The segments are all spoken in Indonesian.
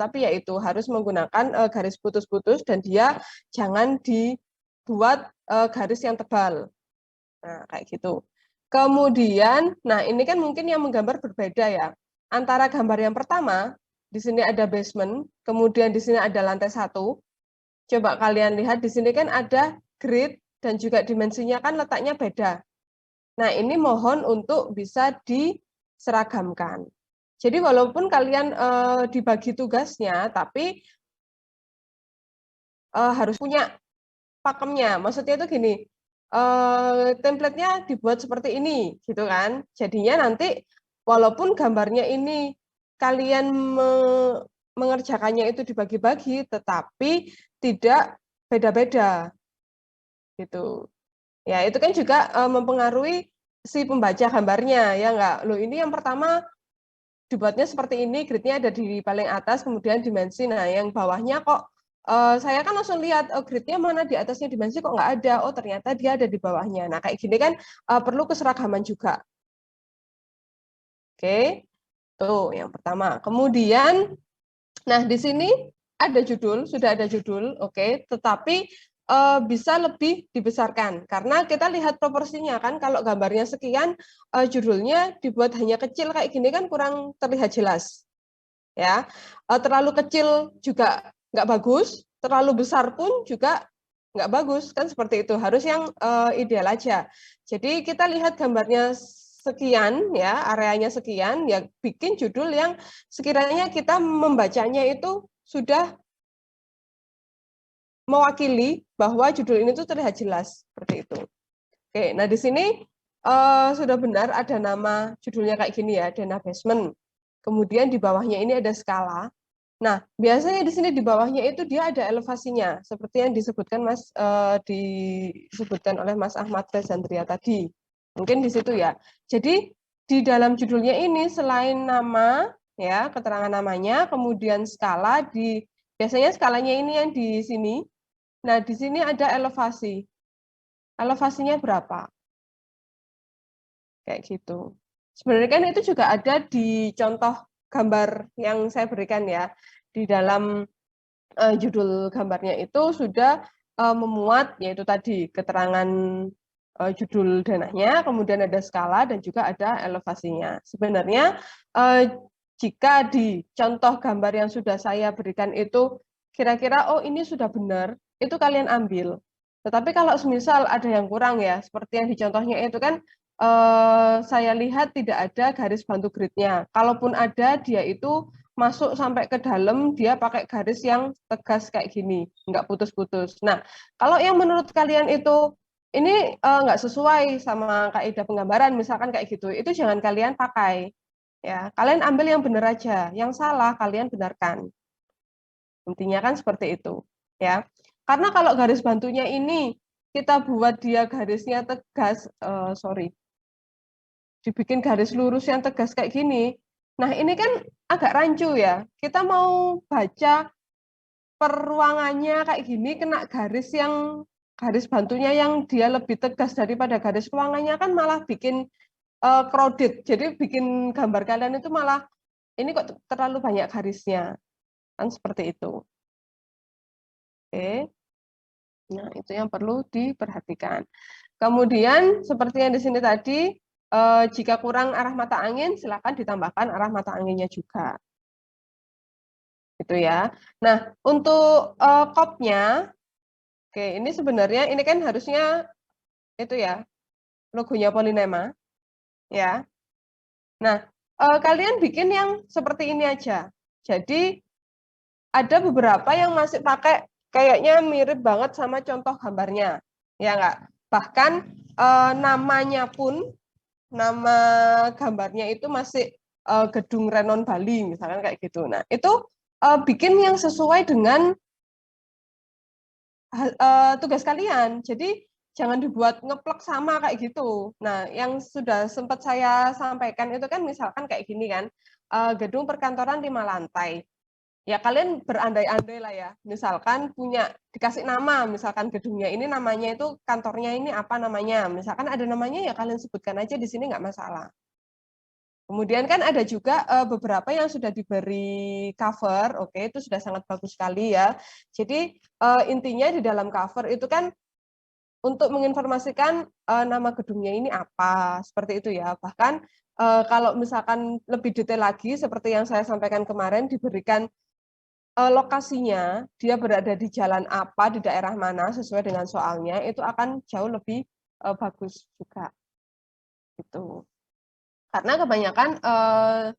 tapi yaitu harus menggunakan garis putus-putus dan dia jangan dibuat garis yang tebal. Nah, kayak gitu. Kemudian, nah ini kan mungkin yang menggambar berbeda ya. Antara gambar yang pertama, di sini ada basement, kemudian di sini ada lantai 1. Coba kalian lihat di sini kan ada grid dan juga dimensinya kan letaknya beda. Nah, ini mohon untuk bisa diseragamkan. Jadi walaupun kalian dibagi tugasnya, tapi harus punya pakemnya. Maksudnya itu gini, template-nya dibuat seperti ini, gitu kan. Jadinya nanti walaupun gambarnya ini kalian mengerjakannya itu dibagi-bagi, tetapi tidak beda-beda, gitu. Ya, itu kan juga mempengaruhi si pembaca gambarnya, ya enggak? Loh, ini yang pertama dibuatnya seperti ini, gridnya ada di paling atas, kemudian dimensi. Nah, yang bawahnya kok saya kan langsung lihat gridnya mana di atasnya dimensi kok nggak ada. Oh, ternyata dia ada di bawahnya. Nah, kayak gini kan perlu keseragaman juga. Oke, tuh yang pertama. Kemudian, nah di sini ada judul, sudah ada judul, oke. Tetapi bisa lebih dibesarkan karena kita lihat proporsinya kan. Kalau gambarnya sekian, judulnya dibuat hanya kecil kayak gini kan kurang terlihat jelas. Ya, terlalu kecil juga nggak bagus, terlalu besar pun juga nggak bagus, kan seperti itu. Harus yang ideal aja. Jadi kita lihat gambarnya sekian, ya areanya sekian, ya bikin judul yang sekiranya kita membacanya itu sudah mewakili bahwa judul ini tuh terlihat jelas, seperti itu. Oke, nah di sini sudah benar ada nama judulnya kayak gini ya, Dana Basement. Kemudian di bawahnya ini ada skala. Nah, biasanya di sini di bawahnya itu dia ada elevasinya, seperti yang disebutkan disebutkan oleh Mas Ahmad Rezandria tadi. Mungkin di situ ya. Jadi di dalam judulnya ini selain nama ya, keterangan namanya, kemudian skala biasanya skalanya ini yang di sini. Nah, di sini ada elevasi. Elevasinya berapa? Kayak gitu. Sebenarnya kan itu juga ada di contoh gambar yang saya berikan ya. Di dalam judul gambarnya itu sudah memuat yaitu tadi keterangan judul dananya, kemudian ada skala dan juga ada elevasinya. Sebenarnya jika di contoh gambar yang sudah saya berikan itu kira-kira oh ini sudah benar, itu kalian ambil. Tetapi kalau semisal ada yang kurang ya, seperti yang di contohnya itu kan saya lihat tidak ada garis bantu gridnya. Kalaupun ada, dia itu masuk sampai ke dalam, dia pakai garis yang tegas kayak gini, nggak putus-putus. Nah, kalau yang menurut kalian itu ini nggak sesuai sama kaidah penggambaran, misalkan kayak gitu, itu jangan kalian pakai. Ya, kalian ambil yang benar aja, yang salah kalian benarkan. Intinya kan seperti itu, ya. Karena kalau garis bantunya ini kita buat dia garisnya tegas, dibikin garis lurus yang tegas kayak gini. Nah, ini kan agak rancu ya. Kita mau baca per ruangannya kayak gini, kena garis bantunya yang dia lebih tegas daripada garis ruangannya kan malah bikin crowded. Jadi bikin gambar kalian itu malah, ini kok terlalu banyak garisnya. Kan seperti itu. Oke. Nah, itu yang perlu diperhatikan. Kemudian, seperti yang di sini tadi, jika kurang arah mata angin, silakan ditambahkan arah mata anginnya juga. Gitu ya. Nah, untuk kopnya, oke, ini sebenarnya ini kan harusnya itu ya, logonya Polynema, ya. Nah, kalian bikin yang seperti ini aja. Jadi ada beberapa yang masih pakai kayaknya mirip banget sama contoh gambarnya, ya enggak? Bahkan namanya pun, nama gambarnya itu masih Gedung Renon Bali, misalkan kayak gitu. Nah, itu bikin yang sesuai dengan tugas kalian. Jadi jangan dibuat ngeplek sama kayak gitu. Nah, yang sudah sempat saya sampaikan itu kan misalkan kayak gini kan, gedung perkantoran 5 lantai. Ya kalian berandai-andai lah ya. Misalkan dikasih nama, misalkan gedungnya ini namanya itu kantornya ini apa namanya. Misalkan ada namanya ya kalian sebutkan aja di sini nggak masalah. Kemudian kan ada juga beberapa yang sudah diberi cover, oke, itu sudah sangat bagus sekali ya. Jadi intinya di dalam cover itu kan untuk menginformasikan nama gedungnya ini apa, seperti itu ya. Bahkan kalau misalkan lebih detail lagi, seperti yang saya sampaikan kemarin, diberikan lokasinya, dia berada di jalan apa, di daerah mana, sesuai dengan soalnya, itu akan jauh lebih bagus juga. Gitu. Karena kebanyakan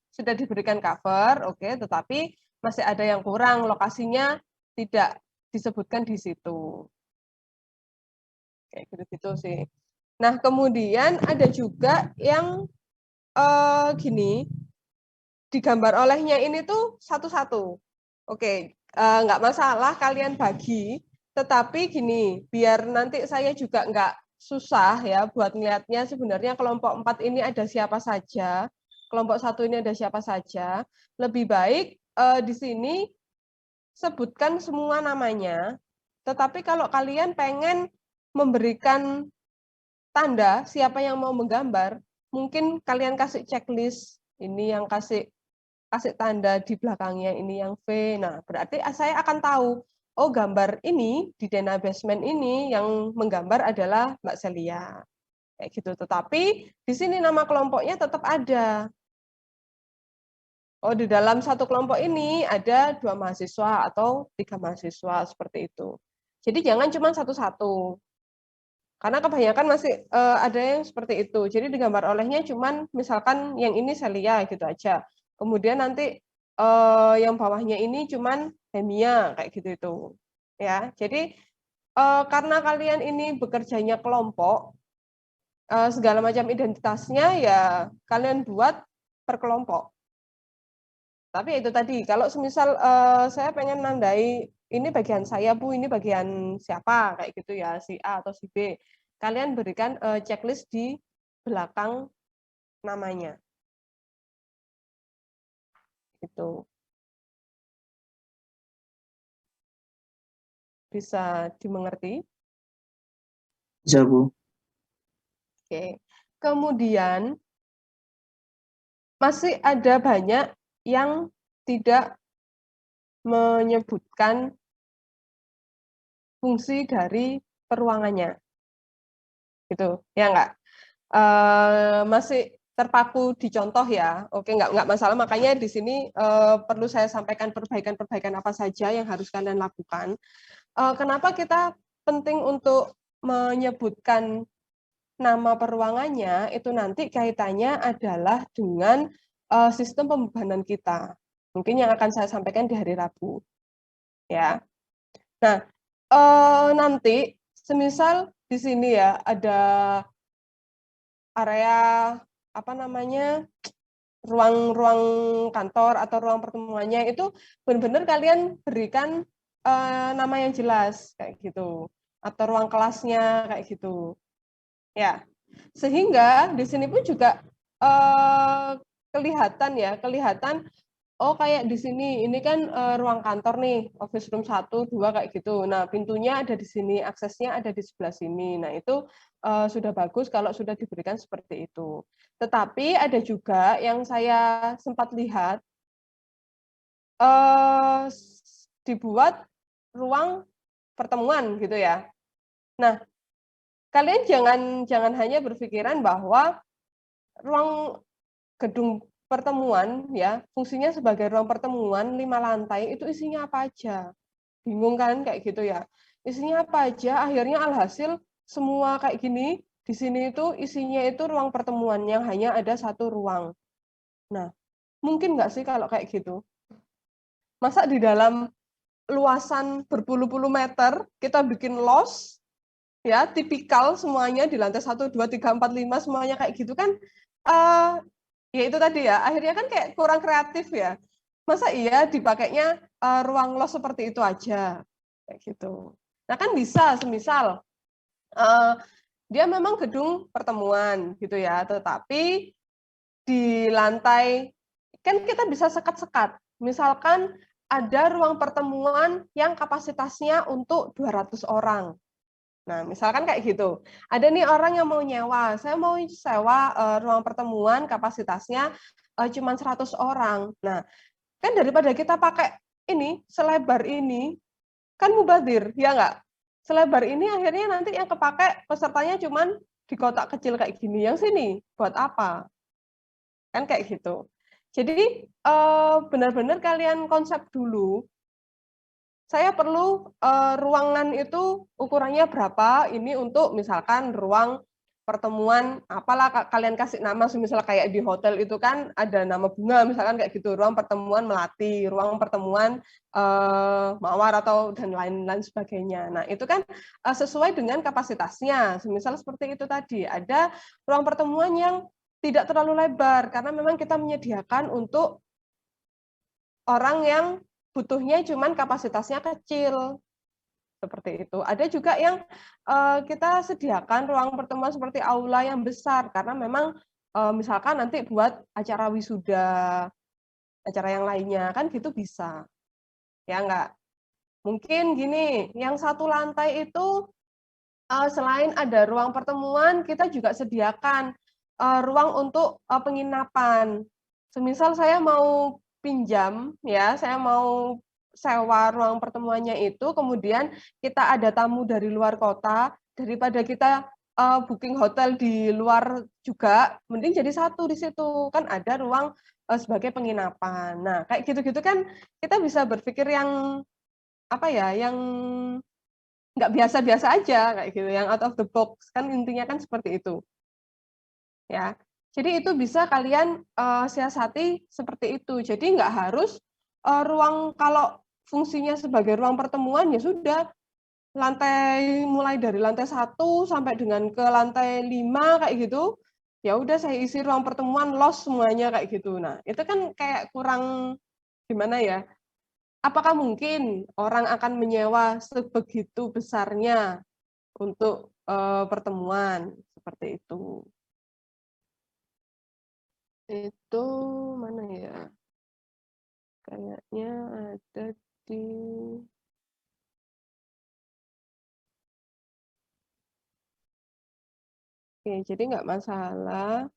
sudah diberikan cover, oke, tetapi masih ada yang kurang, lokasinya tidak disebutkan di situ. Kayak gitu-gitu sih. Nah, kemudian ada juga yang gini, digambar olehnya ini tuh satu-satu. Oke, nggak masalah kalian bagi, tetapi gini, biar nanti saya juga nggak susah ya buat ngeliatnya sebenarnya kelompok 4 ini ada siapa saja, kelompok 1 ini ada siapa saja, lebih baik di sini sebutkan semua namanya, tetapi kalau kalian pengen memberikan tanda siapa yang mau menggambar, mungkin kalian kasih checklist, ini yang kasih tanda di belakangnya ini yang V. Nah, berarti saya akan tahu, oh gambar ini di Dena Basement ini yang menggambar adalah Mbak Celia. Kayak gitu. Tetapi di sini nama kelompoknya tetap ada. Oh, di dalam satu kelompok ini ada 2 mahasiswa atau 3 mahasiswa seperti itu. Jadi jangan cuma satu-satu. Karena kebanyakan masih ada yang seperti itu. Jadi digambar olehnya cuman misalkan yang ini Celia gitu aja. Kemudian nanti yang bawahnya ini cuman Hemia kayak gitu itu. Ya. Jadi karena kalian ini bekerjanya kelompok, segala macam identitasnya ya kalian buat per kelompok. Tapi itu tadi, kalau semisal saya pengen nandai ini bagian saya Bu, ini bagian siapa kayak gitu ya, si A atau si B. Kalian berikan checklist di belakang namanya. Itu bisa dimengerti? Bisa, Bu. Oke. Kemudian masih ada banyak yang tidak menyebutkan fungsi dari peruangannya. Gitu, ya enggak? Masih terpaku di contoh ya. Oke, enggak masalah. Makanya di sini perlu saya sampaikan perbaikan-perbaikan apa saja yang harus kalian lakukan. Kenapa kita penting untuk menyebutkan nama peruangannya, itu nanti kaitannya adalah dengan sistem pembebanan kita. Mungkin yang akan saya sampaikan di hari Rabu. Ya. Nah, nanti semisal di sini ya ada area apa namanya, ruang kantor atau ruang pertemuannya itu benar-benar kalian berikan nama yang jelas kayak gitu, atau ruang kelasnya kayak gitu. Ya, sehingga di sini pun juga kelihatan oh kayak di sini, ini kan ruang kantor nih, office room 1, 2 kayak gitu. Nah, pintunya ada di sini, aksesnya ada di sebelah sini. Nah, itu sudah bagus kalau sudah diberikan seperti itu. Tetapi ada juga yang saya sempat lihat dibuat ruang pertemuan gitu ya. Nah, kalian jangan hanya berpikiran bahwa ruang gedung pertemuan ya, fungsinya sebagai ruang pertemuan 5 lantai itu isinya apa aja. Bingung kan kayak gitu ya. Isinya apa aja, akhirnya alhasil semua kayak gini, di sini itu isinya itu ruang pertemuan yang hanya ada satu ruang. Nah, mungkin nggak sih kalau kayak gitu? Masa di dalam luasan berpuluh-puluh meter kita bikin los ya, tipikal semuanya di lantai 1, 2, 3, 4, 5 semuanya kayak gitu kan ya itu tadi ya, akhirnya kan kayak kurang kreatif ya. Masa iya dipakainya ruang los seperti itu aja kayak gitu. Nah, kan bisa semisal dia memang gedung pertemuan gitu ya, tetapi di lantai kan kita bisa sekat-sekat. Misalkan ada ruang pertemuan yang kapasitasnya untuk 200 orang. Nah, misalkan kayak gitu. Ada nih orang yang mau nyewa, saya mau sewa ruang pertemuan kapasitasnya cuman 100 orang. Nah, kan daripada kita pakai ini, selebar ini, kan mubazir, ya nggak? Selebar ini akhirnya nanti yang kepakai pesertanya cuman di kotak kecil kayak gini, yang sini buat apa? Kan kayak gitu. Jadi benar-benar kalian konsep dulu, saya perlu ruangan itu ukurannya berapa, ini untuk misalkan ruang pertemuan, apalah kalian kasih nama, misalnya kayak di hotel itu kan ada nama bunga, misalkan kayak gitu, ruang pertemuan melati, ruang pertemuan mawar atau dan lain-lain sebagainya. Nah itu kan sesuai dengan kapasitasnya, misal seperti itu tadi, ada ruang pertemuan yang tidak terlalu lebar, karena memang kita menyediakan untuk orang yang butuhnya cuman kapasitasnya kecil, seperti itu. Ada juga yang kita sediakan ruang pertemuan seperti aula yang besar, karena memang misalkan nanti buat acara wisuda, acara yang lainnya, kan gitu bisa. Ya enggak? Mungkin gini, yang satu lantai itu selain ada ruang pertemuan, kita juga sediakan ruang untuk penginapan. Semisal saya mau pinjam, ya, saya mau sewa ruang pertemuannya itu, kemudian kita ada tamu dari luar kota, daripada kita booking hotel di luar juga, mending jadi satu di situ, kan ada ruang sebagai penginapan. Nah, kayak gitu-gitu kan kita bisa berpikir yang apa ya, yang nggak biasa-biasa aja kayak gitu, yang out of the box, kan intinya kan seperti itu. Ya. Jadi itu bisa kalian siasati seperti itu. Jadi nggak harus ruang kalau fungsinya sebagai ruang pertemuan ya sudah lantai mulai dari lantai 1 sampai dengan ke lantai 5 kayak gitu. Ya udah saya isi ruang pertemuan los semuanya kayak gitu. Nah, itu kan kayak kurang gimana ya? Apakah mungkin orang akan menyewa sebegitu besarnya untuk pertemuan seperti itu? Itu mana ya? Kayaknya ada di Oke, jadi nggak masalah.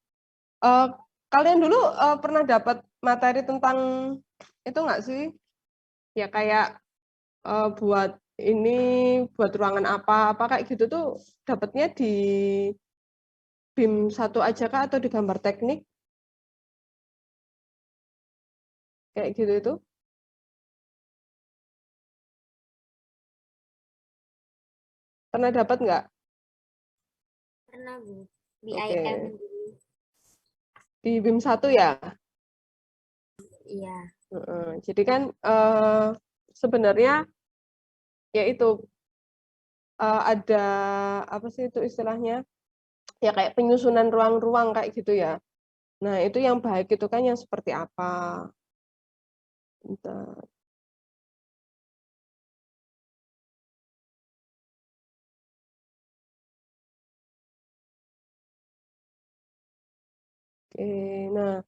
Kalian dulu pernah dapat materi tentang itu nggak sih? Ya kayak buat ini, buat ruangan apa kayak gitu tuh dapatnya di BIM 1 aja kah atau di gambar teknik? Kayak gitu itu? Pernah dapat nggak? Pernah, Bu. Di Oke. IM dulu. Di BIM 1 ya? Iya. Jadi kan sebenarnya yaitu ada apa sih itu istilahnya? Ya kayak penyusunan ruang-ruang kayak gitu ya. Nah, itu yang baik itu kan yang seperti apa? Bentar. Oke, nah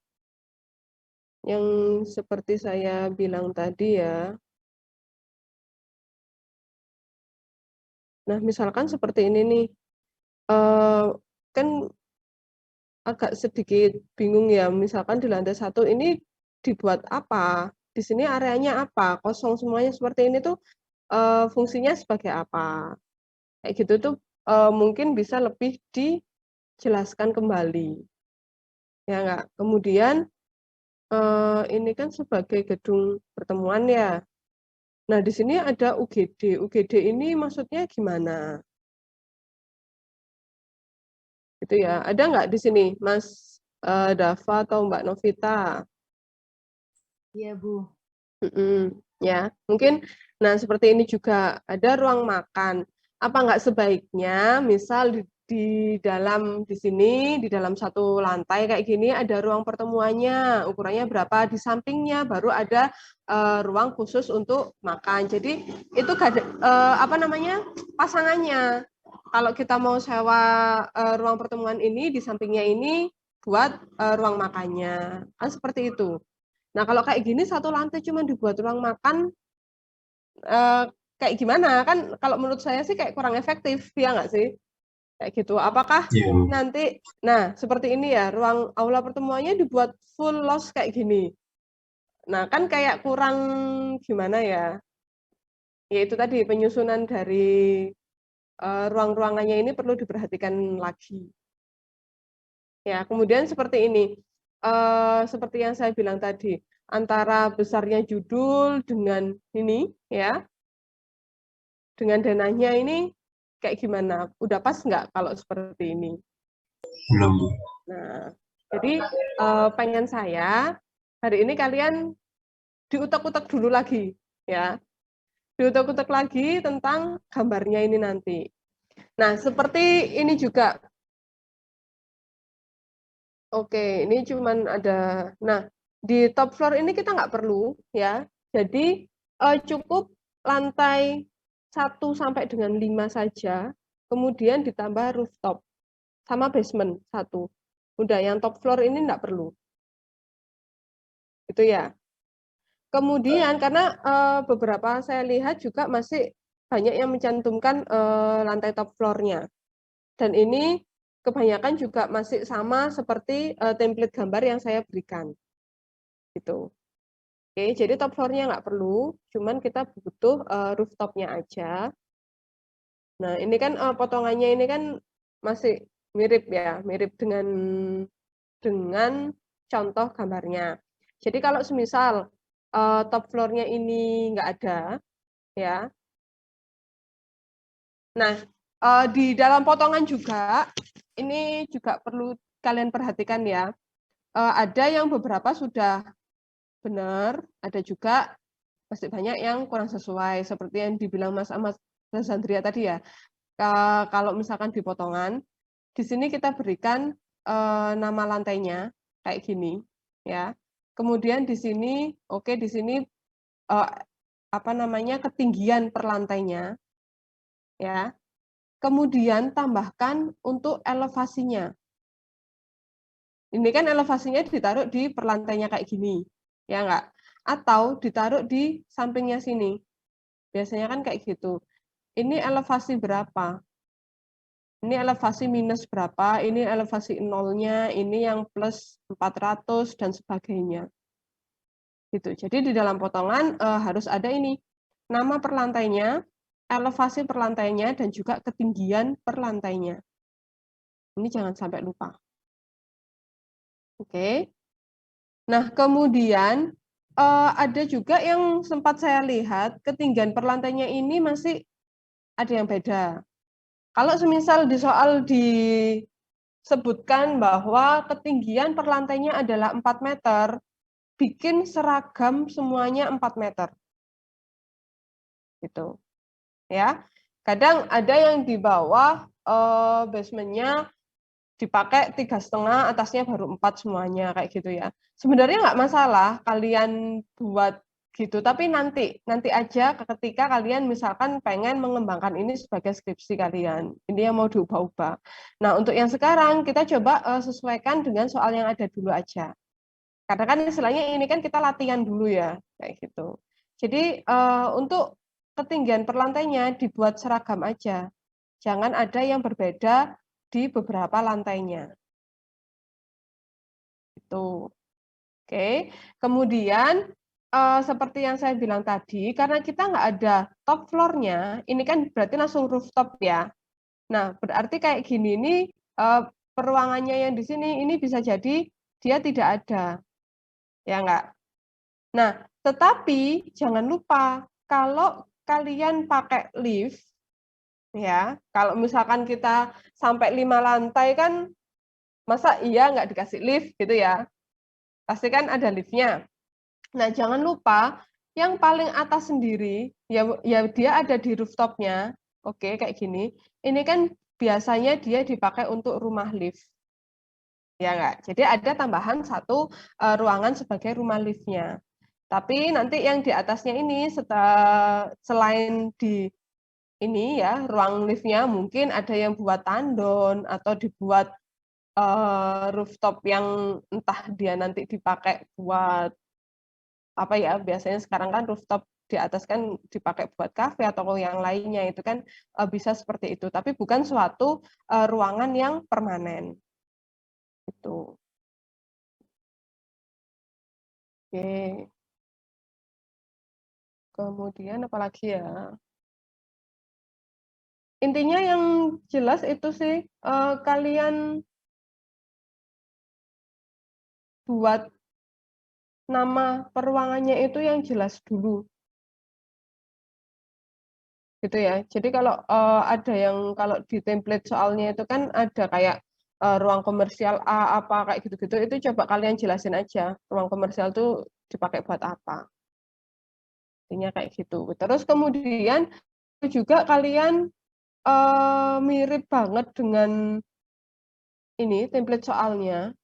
yang seperti saya bilang tadi ya. Nah, misalkan seperti ini nih, kan agak sedikit bingung ya, misalkan di lantai 1 ini dibuat apa? Di sini areanya apa? Kosong semuanya seperti ini tuh fungsinya sebagai apa? Kayak gitu tuh mungkin bisa lebih dijelaskan kembali. Ya enggak? Kemudian ini kan sebagai gedung pertemuan ya. Nah, di sini ada UGD. UGD ini maksudnya gimana? Gitu ya. Ada nggak di sini, Mas Dava atau Mbak Novita? Iya, Bu. Ya, mungkin nah seperti ini juga ada ruang makan. Apa nggak sebaiknya misal di dalam di sini di dalam satu lantai kayak gini ada ruang pertemuannya, ukurannya berapa, di sampingnya baru ada ruang khusus untuk makan. Jadi itu apa namanya? Pasangannya. Kalau kita mau sewa ruang pertemuan ini di sampingnya ini buat ruang makannya. Kan seperti itu. Nah, kalau kayak gini satu lantai cuma dibuat ruang makan, kayak gimana? Kan kalau menurut saya sih kayak kurang efektif, ya nggak sih? Kayak gitu. Apakah Iya. nanti, nah seperti ini ya, ruang aula pertemuannya dibuat full loss kayak gini. Nah, kan kayak kurang gimana ya? Yaitu tadi penyusunan dari ruang-ruangannya ini perlu diperhatikan lagi. Ya, kemudian seperti ini. Seperti yang saya bilang tadi, antara besarnya judul dengan ini ya, dengan dananya ini kayak gimana? Udah pas nggak kalau seperti ini? Belum, Bu. Nah, jadi pengen saya hari ini kalian diutak-utak dulu lagi, ya. Diutak-utak lagi tentang gambarnya ini nanti. Nah, seperti ini juga. Oke, ini cuman ada. Nah, di top floor ini kita nggak perlu, ya. Jadi cukup lantai 1 sampai dengan 5 saja, kemudian ditambah rooftop sama basement 1. Udah, yang top floor ini nggak perlu. Itu ya. Kemudian karena beberapa saya lihat juga masih banyak yang mencantumkan lantai top floor-nya. Dan ini kebanyakan juga masih sama seperti template gambar yang saya berikan. Gitu. Oke, jadi top floor-nya nggak perlu, cuman kita butuh rooftop-nya aja. Nah, ini kan potongannya ini kan masih mirip ya, mirip dengan contoh gambarnya. Jadi kalau semisal top floor-nya ini nggak ada, ya. Nah, di dalam potongan juga, ini juga perlu kalian perhatikan ya. Ada yang beberapa sudah benar, ada juga masih banyak yang kurang sesuai, seperti yang dibilang Mas Ahmad Zandria tadi ya. Kalau misalkan di potongan, di sini kita berikan nama lantainya kayak gini, ya. Kemudian di sini, oke, di sini apa namanya ketinggian per lantainya, ya. Kemudian tambahkan untuk elevasinya. Ini kan elevasinya ditaruh di per lantainya kayak gini, ya enggak? Atau ditaruh di sampingnya sini. Biasanya kan kayak gitu. Ini elevasi berapa? Ini elevasi minus berapa, ini elevasi nolnya, ini yang plus 400, dan sebagainya. Gitu. Jadi di dalam potongan harus ada ini, nama per lantainya, elevasi per lantainya, dan juga ketinggian per lantainya. Ini jangan sampai lupa. Oke. Nah, kemudian ada juga yang sempat saya lihat, ketinggian per lantainya ini masih ada yang beda. Kalau semisal di soal disebutkan bahwa ketinggian per lantainya adalah 4 meter, bikin seragam semuanya 4 meter. Gitu. Ya. Kadang ada yang di bawah basementnya dipakai 3,5, atasnya baru 4 semuanya, kayak gitu ya. Sebenarnya nggak masalah kalian buat gitu, tapi nanti aja ketika kalian misalkan pengen mengembangkan ini sebagai skripsi kalian, ini yang mau diubah-ubah. Nah, untuk yang sekarang kita coba sesuaikan dengan soal yang ada dulu aja. Karena kan istilahnya ini kan kita latihan dulu ya, kayak gitu. Jadi untuk ketinggian per lantainya dibuat seragam aja, jangan ada yang berbeda di beberapa lantainya. Itu. Oke. Kemudian seperti yang saya bilang tadi, karena kita nggak ada top floor-nya, ini kan berarti langsung rooftop ya. Nah, berarti kayak gini, ini peruangannya yang di sini, ini bisa jadi dia tidak ada. Ya nggak? Nah, tetapi jangan lupa, kalau kalian pakai lift, ya, kalau misalkan kita sampai 5 lantai kan, masa iya nggak dikasih lift gitu ya? Pasti kan ada liftnya. Nah, jangan lupa yang paling atas sendiri, ya dia ada di rooftop-nya, oke, kayak gini. Ini kan biasanya dia dipakai untuk rumah lift. Ya nggak? Jadi ada tambahan 1 ruangan sebagai rumah lift-nya. Tapi nanti yang di atasnya ini, selain di ini ya, ruang lift-nya mungkin ada yang buat tandon, atau dibuat rooftop yang entah dia nanti dipakai buat apa ya, biasanya sekarang kan rooftop di atas kan dipakai buat kafe atau yang lainnya, itu kan bisa seperti itu, tapi bukan suatu ruangan yang permanen. Itu. Oke. Kemudian apalagi ya? Intinya yang jelas itu sih, kalian buat nama peruangannya itu yang jelas dulu. Gitu ya. Jadi kalau ada yang kalau di template soalnya itu kan ada kayak ruang komersial A apa kayak gitu-gitu, itu coba kalian jelasin aja ruang komersial itu dipakai buat apa. Intinya kayak gitu. Terus kemudian juga kalian mirip banget dengan ini template soalnya,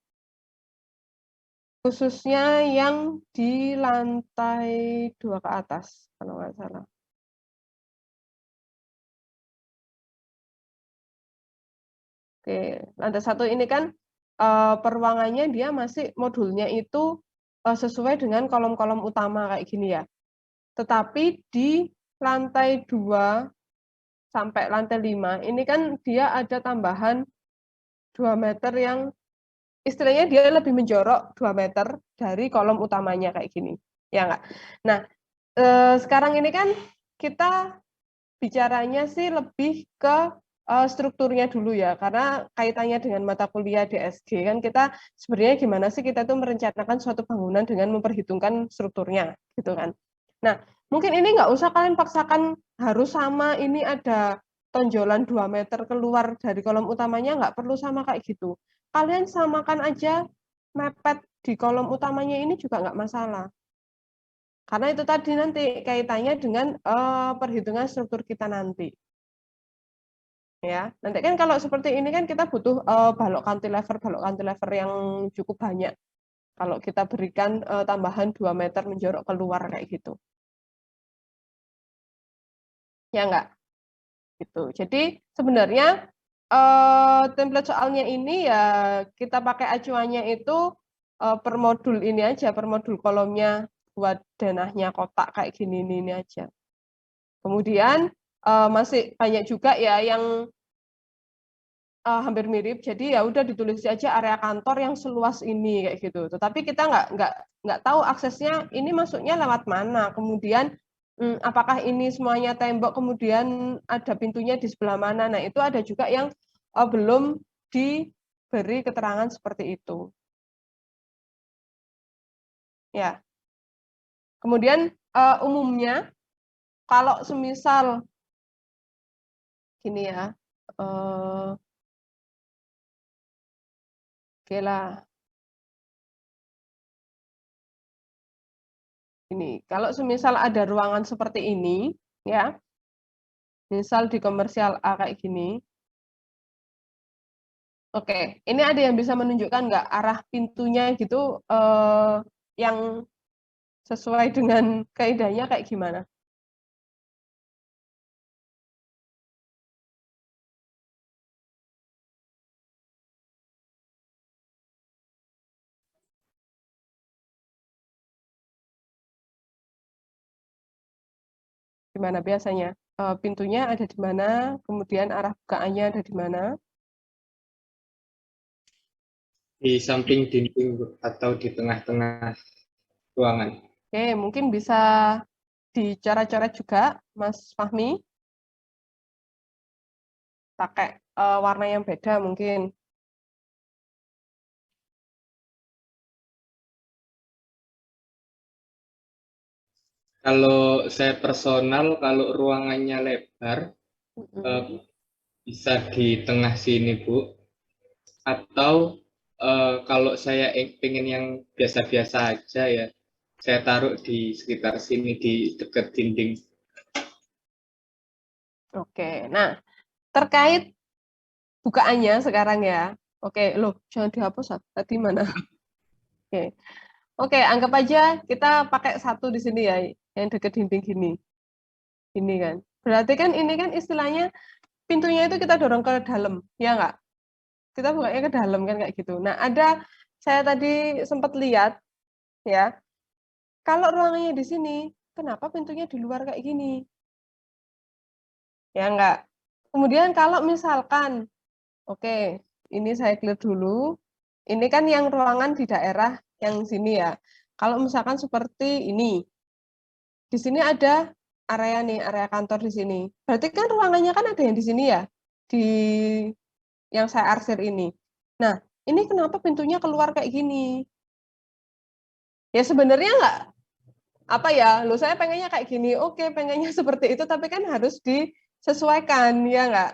khususnya yang di lantai 2 ke atas kalau nggak salah. Oke, lantai 1 ini kan peruangannya dia masih modulnya itu sesuai dengan kolom-kolom utama kayak gini ya. Tetapi di lantai 2 sampai lantai 5 ini kan dia ada tambahan 2 meter yang istilahnya dia lebih menjorok 2 meter dari kolom utamanya kayak gini. Ya enggak? Nah, sekarang ini kan kita bicaranya sih lebih ke strukturnya dulu ya, karena kaitannya dengan mata kuliah DSG kan kita sebenarnya gimana sih kita tuh merencanakan suatu bangunan dengan memperhitungkan strukturnya gitu kan. Nah, mungkin ini nggak usah kalian paksakan harus sama, ini ada tonjolan 2 meter keluar dari kolom utamanya, nggak perlu sama kayak gitu. Kalian samakan aja mepet di kolom utamanya ini juga nggak masalah. Karena itu tadi nanti kaitannya dengan perhitungan struktur kita nanti. Ya, nanti kan kalau seperti ini kan kita butuh balok cantilever yang cukup banyak. Kalau kita berikan tambahan 2 meter menjorok keluar kayak gitu. Ya enggak? Gitu. Jadi sebenarnya template soalnya ini ya kita pakai acuannya itu per modul ini aja, per modul kolomnya buat denahnya kotak kayak gini ini aja. Kemudian masih banyak juga ya yang hampir mirip, jadi ya udah ditulis aja area kantor yang seluas ini kayak gitu. Tetapi kita nggak tahu aksesnya ini masuknya lewat mana. Kemudian apakah ini semuanya tembok, kemudian ada pintunya di sebelah mana. Nah itu ada juga yang belum diberi keterangan seperti itu. Ya. Kemudian umumnya kalau semisal gini ya, oke lah. Ini, kalau semisal ada ruangan seperti ini, ya, misal di komersial A kayak gini, oke, ini ada yang bisa menunjukkan nggak arah pintunya gitu yang sesuai dengan kaidahnya kayak gimana? Gimana biasanya? Pintunya ada di mana, kemudian arah bukaannya ada di mana? Di samping dinding atau di tengah-tengah ruangan. Oke, mungkin bisa dicoret-coret juga, Mas Fahmi. Pakai warna yang beda mungkin. Kalau saya personal, kalau ruangannya lebar, bisa di tengah sini, Bu. Atau kalau saya pengen yang biasa-biasa aja ya, saya taruh di sekitar sini, di dekat dinding. Oke, nah terkait bukaannya sekarang ya. Oke, loh jangan dihapus tadi mana? Oke, oke, anggap aja kita pakai satu di sini ya, yang dekat dinding gini, ini kan. Berarti kan ini kan istilahnya pintunya itu kita dorong ke dalam, ya nggak? Kita bukanya ke dalam kan kayak gitu. Nah ada, saya tadi sempat lihat ya, kalau ruangannya di sini kenapa pintunya di luar kayak gini? Ya enggak. Kemudian kalau misalkan, oke, ini saya clear dulu. Ini kan yang ruangan di daerah yang sini ya. Kalau misalkan seperti ini, di sini ada area nih, area kantor di sini. Berarti kan ruangannya kan ada yang di sini ya, di yang saya arsir ini. Nah, ini kenapa pintunya keluar kayak gini? Ya sebenarnya enggak apa ya, lo saya pengennya kayak gini, oke pengennya seperti itu, tapi kan harus disesuaikan, ya enggak?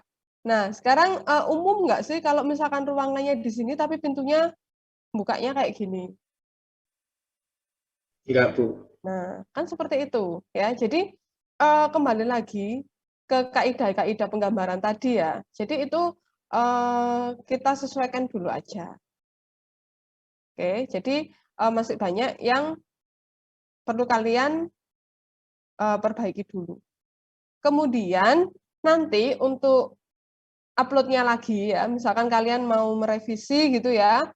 Nah, sekarang umum nggak sih kalau misalkan ruangannya di sini tapi pintunya bukanya kayak gini? Enggak, Bu. Nah, kan seperti itu ya. Jadi kembali lagi ke kaidah-kaidah penggambaran tadi ya. Jadi itu kita sesuaikan dulu aja. Oke, jadi masih banyak yang perlu kalian perbaiki dulu. Kemudian nanti untuk uploadnya lagi ya, misalkan kalian mau merevisi gitu ya,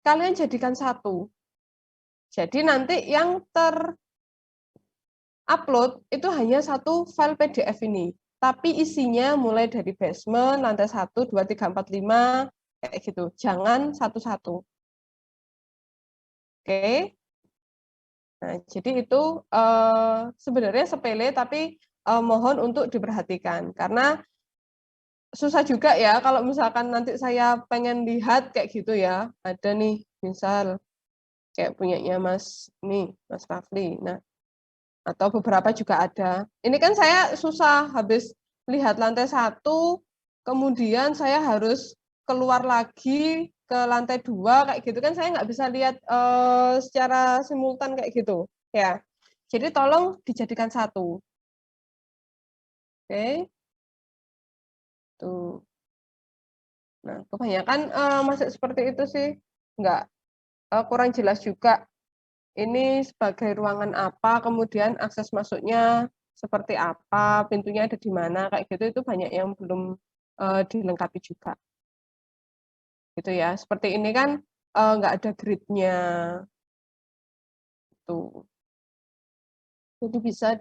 kalian jadikan satu. Jadi nanti yang terupload itu hanya satu file PDF ini, tapi isinya mulai dari basement, lantai 1, 2, 3, 4, 5, kayak gitu. Jangan satu-satu. Oke. Nah, jadi itu sebenarnya sepele, tapi mohon untuk diperhatikan. Karena susah juga ya kalau misalkan nanti saya pengen lihat kayak gitu ya. Ada nih, misal kayak punyanya Mas Rafli. Nah, atau beberapa juga ada. Ini kan saya susah habis lihat lantai 1, kemudian saya harus keluar lagi ke lantai 2 kayak gitu kan saya nggak bisa lihat secara simultan kayak gitu ya. Jadi tolong dijadikan satu. Oke. Tuh. Nah, kebanyakan masih seperti itu sih. Nggak kurang jelas juga ini sebagai ruangan apa, kemudian akses masuknya seperti apa, pintunya ada di mana, kayak gitu itu banyak yang belum dilengkapi juga. Gitu ya. Seperti ini kan nggak ada grid-nya. Tuh. Jadi bisa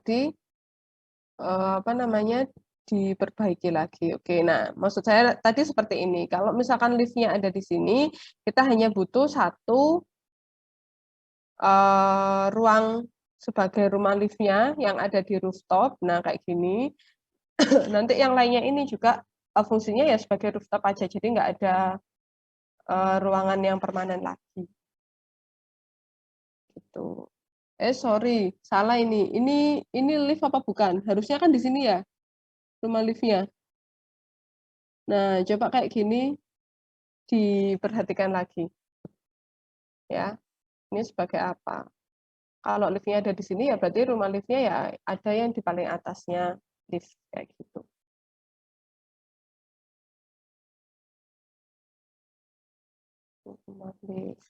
apa namanya diperbaiki lagi. Oke, nah maksud saya tadi seperti ini. Kalau misalkan liftnya ada di sini, kita hanya butuh satu ruang sebagai rumah liftnya yang ada di rooftop. Nah kayak gini. Nanti yang lainnya ini juga fungsinya ya sebagai rooftop aja. Jadi nggak ada ruangan yang permanen lagi. Gitu. Sorry, salah ini. Ini lift apa bukan? Harusnya kan di sini ya, rumah liftnya. Nah, coba kayak gini diperhatikan lagi. Ya, ini sebagai apa? Kalau liftnya ada di sini ya berarti rumah liftnya ya ada yang di paling atasnya lift kayak gitu. Rumah lift.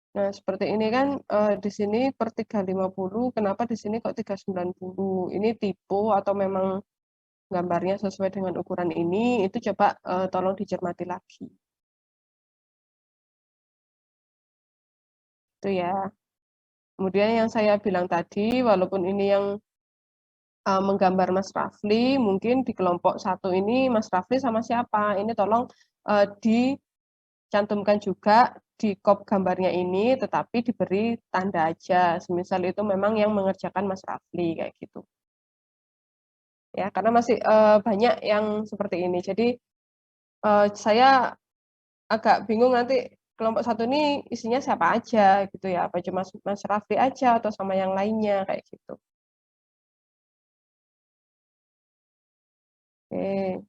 Nah, seperti ini kan di sini per 350, kenapa di sini kok 390? Ini tipe atau memang gambarnya sesuai dengan ukuran ini? Itu coba tolong dicermati lagi. Itu ya. Kemudian yang saya bilang tadi, walaupun ini yang menggambar Mas Rafli, mungkin di kelompok 1 ini Mas Rafli sama siapa? Ini tolong dicantumkan juga di kop gambarnya ini, tetapi diberi tanda aja. Semisal itu memang yang mengerjakan Mas Rafli, kayak gitu. Ya, karena masih banyak yang seperti ini. Jadi saya agak bingung nanti kelompok 1 ini isinya siapa aja gitu ya. Apa cuma Mas Rafli aja atau sama yang lainnya kayak gitu. Oke.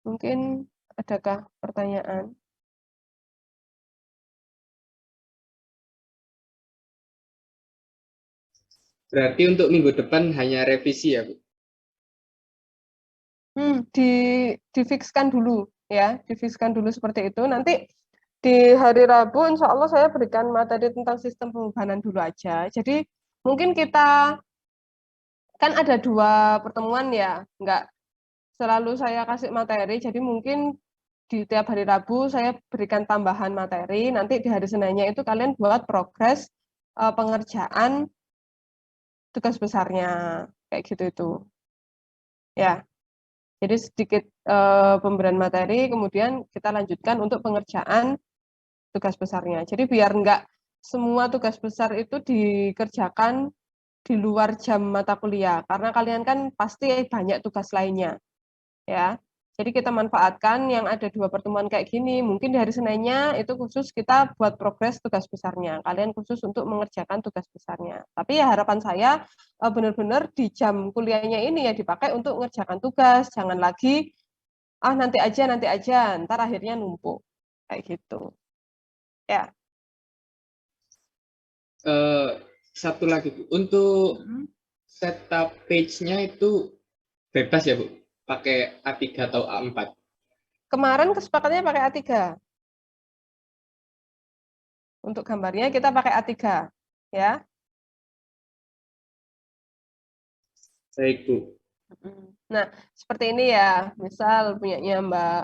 Mungkin adakah pertanyaan? Berarti untuk minggu depan hanya revisi ya, Bu? Difikskan dulu ya, difikskan dulu seperti itu. Nanti di hari Rabu insya Allah saya berikan materi tentang sistem pembebanan dulu aja. Jadi mungkin kita kan ada 2 pertemuan ya, nggak selalu saya kasih materi, jadi mungkin di tiap hari Rabu saya berikan tambahan materi, nanti di hari Seninnya itu kalian buat progres pengerjaan tugas besarnya, kayak gitu itu. Ya, jadi sedikit pemberian materi, kemudian kita lanjutkan untuk pengerjaan tugas besarnya. Jadi biar enggak semua tugas besar itu dikerjakan di luar jam mata kuliah, karena kalian kan pasti banyak tugas lainnya, ya. Jadi kita manfaatkan yang ada 2 pertemuan kayak gini, mungkin di hari Seninnya itu khusus kita buat progres tugas besarnya, kalian khusus untuk mengerjakan tugas besarnya. Tapi ya harapan saya benar-benar di jam kuliahnya ini ya dipakai untuk mengerjakan tugas, jangan lagi nanti aja, ntar akhirnya numpuk kayak gitu. Ya. Satu lagi Bu, untuk setup page-nya itu bebas ya Bu, pakai A3 atau A4? Kemarin kesepakatannya pakai A3. Untuk gambarnya kita pakai A3, ya. Baik Bu. Nah, seperti ini ya, misal punyanya Mbak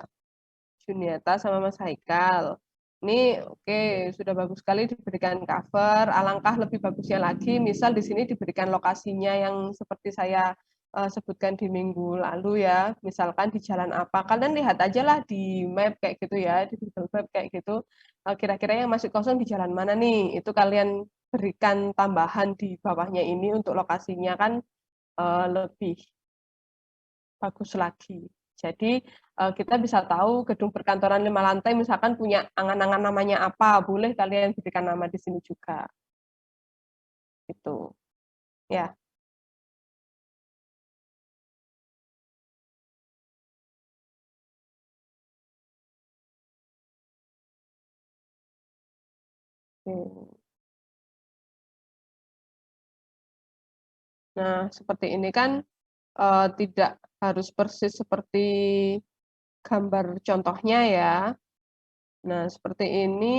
Juniata sama Mas Haikal. Ini oke, sudah bagus sekali diberikan cover. Alangkah lebih bagusnya lagi, misal di sini diberikan lokasinya yang seperti saya sebutkan di minggu lalu ya. Misalkan di jalan apa, kalian lihat aja lah di map kayak gitu ya, di Google Map kayak gitu. Kira-kira yang masih kosong di jalan mana nih? Itu kalian berikan tambahan di bawahnya ini untuk lokasinya kan lebih bagus lagi. Jadi kita bisa tahu gedung perkantoran 5 lantai misalkan punya angan-angan namanya apa, boleh kalian berikan nama di sini juga. Gitu. Ya. Nah, seperti ini kan tidak harus persis seperti gambar contohnya ya. Nah, seperti ini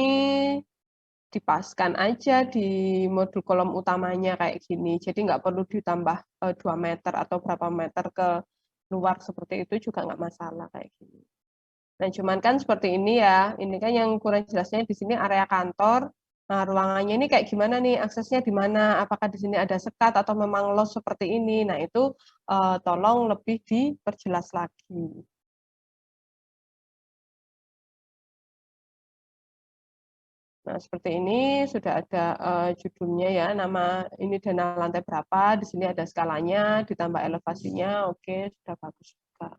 dipaskan aja di modul kolom utamanya kayak gini. Jadi nggak perlu ditambah 2 meter atau berapa meter ke luar seperti itu juga nggak masalah kayak gini. Nah, cuman kan seperti ini ya. Ini kan yang kurang jelasnya di sini area kantor. Nah, ruangannya ini kayak gimana nih? Aksesnya di mana? Apakah di sini ada sekat atau memang los seperti ini? Nah, itu tolong lebih diperjelas lagi. Nah, seperti ini sudah ada judulnya ya, nama ini dana lantai berapa, di sini ada skalanya, ditambah elevasinya, oke, sudah bagus juga.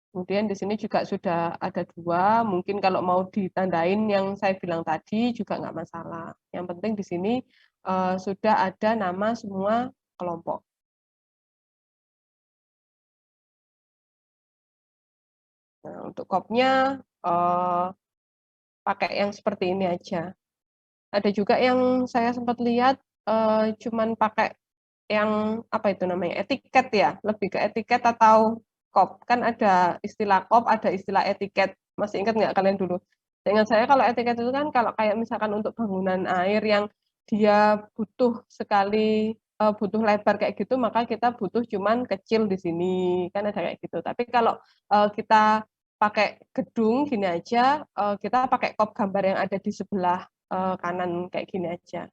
Kemudian di sini juga sudah ada 2, mungkin kalau mau ditandain yang saya bilang tadi juga nggak masalah. Yang penting di sini sudah ada nama semua kelompok. Nah, untuk kopnya pakai yang seperti ini aja. Ada juga yang saya sempat lihat cuman pakai yang apa itu namanya, etiket ya, lebih ke etiket atau kop. Kan ada istilah kop, ada istilah etiket. Masih ingat nggak kalian dulu? Ingat saya kalau etiket itu kan kalau kayak misalkan untuk bangunan air yang dia butuh sekali butuh lebar kayak gitu, maka kita butuh cuman kecil di sini, kan ada kayak gitu. Tapi kalau kita pakai gedung gini aja, kita pakai kop gambar yang ada di sebelah kanan kayak gini aja.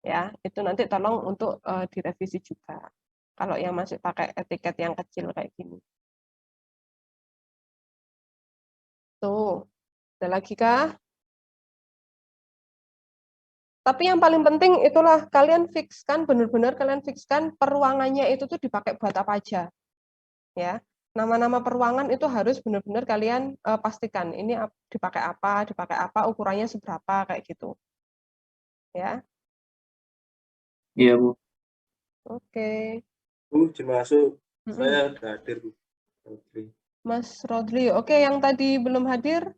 Ya, itu nanti tolong untuk direvisi juga. Kalau yang masih pakai etiket yang kecil kayak gini. Tuh, ada lagi kah? Tapi yang paling penting itulah kalian fixkan, benar-benar kalian fixkan peruangannya itu tuh dipakai buat apa aja. Ya, nama-nama peruangan itu harus benar-benar kalian pastikan ini dipakai apa, ukurannya seberapa kayak gitu. Ya. Iya, Bu. Oke. Bu, izin masuk. Saya udah hadir, Bu. Mas Rodli, oke, yang tadi belum hadir?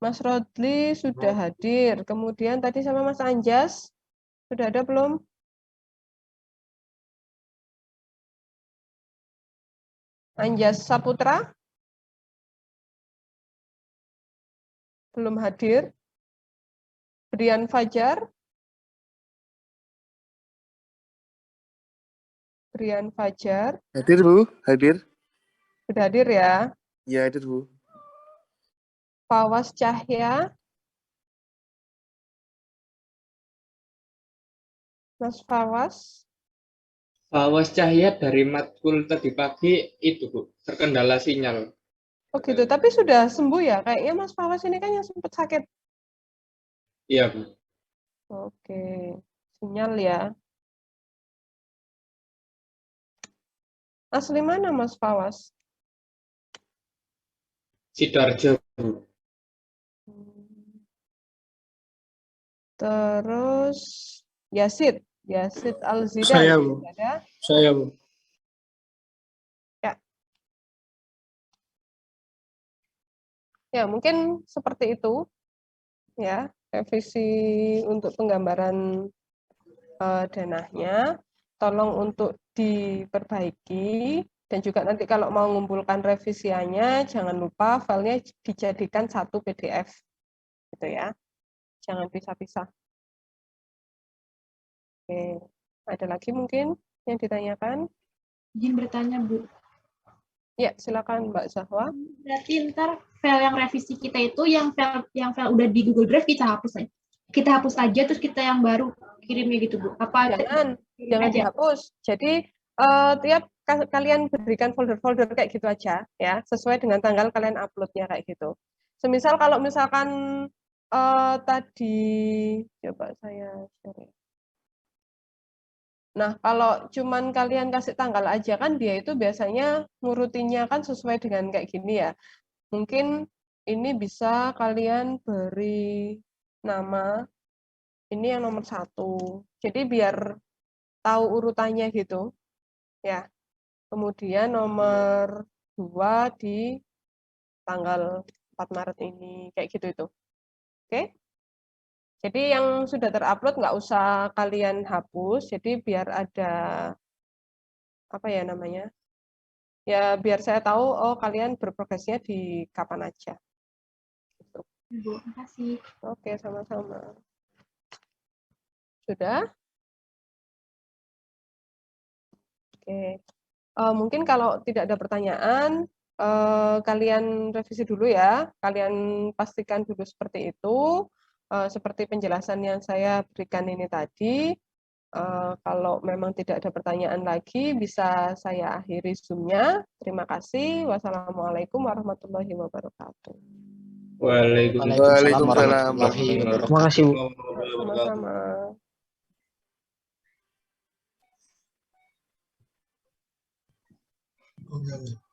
Mas Rodli sudah hadir. Kemudian tadi sama Mas Anjas, sudah ada belum? Anjas Saputra? Belum hadir. Brian Fajar? Febrian Fajar. Hadir, Bu. Hadir. Sudah hadir ya. Ya, hadir, Bu. Fawas Cahya. Mas Fawas. Fawas Cahya dari matkul tadi pagi itu, Bu, terkendala sinyal. Oh gitu, tapi sudah sembuh ya? Kayaknya Mas Fawas ini kan yang sempat sakit. Iya, Bu. Oke, sinyal ya. Asli mana Mas Fawas? Sidoarjo, Bu. Terus Yazid Al-Zidan. Saya, Bu. Ada? Saya, Bu. Ya, mungkin seperti itu. Ya, revisi untuk penggambaran dananya. Tolong untuk diperbaiki. Dan juga nanti kalau mau mengumpulkan revisiannya, jangan lupa filenya dijadikan satu PDF. Gitu ya. Jangan pisah-pisah. Oke. Ada lagi mungkin yang ditanyakan? Izin bertanya, Bu. Ya, silakan Mbak Zahwa. Berarti ntar file yang revisi kita itu yang file udah di Google Drive kita hapus aja. Kita hapus aja terus kita yang baru kirimnya gitu, Bu. Apa Jangan dihapus. Jadi tiap kalian berikan folder-folder kayak gitu aja ya, sesuai dengan tanggal kalian uploadnya kayak gitu. Semisal kalau misalkan tadi coba saya share. Nah, kalau cuman kalian kasih tanggal aja kan dia itu biasanya ngurutinya kan sesuai dengan kayak gini ya. Mungkin ini bisa kalian beri nama, ini yang nomor 1. Jadi biar tahu urutannya gitu. Ya. Kemudian nomor 2 di tanggal 4 Maret ini, kayak gitu itu. Oke? Jadi yang sudah terupload nggak usah kalian hapus, jadi biar ada apa ya namanya? Ya biar saya tahu oh kalian berprogresnya di kapan aja. Gitu. Bu, makasih. Oke, sama-sama. Sudah? Oke. Mungkin kalau tidak ada pertanyaan, kalian revisi dulu ya. Kalian pastikan dulu seperti itu. Seperti penjelasan yang saya berikan ini tadi. Kalau memang tidak ada pertanyaan lagi, bisa saya akhiri Zoom-nya. Terima kasih. Wassalamualaikum warahmatullahi wabarakatuh. Waalaikumsalam warahmatullahi wabarakatuh. Terima kasih, Bu. Sama-sama. Oke.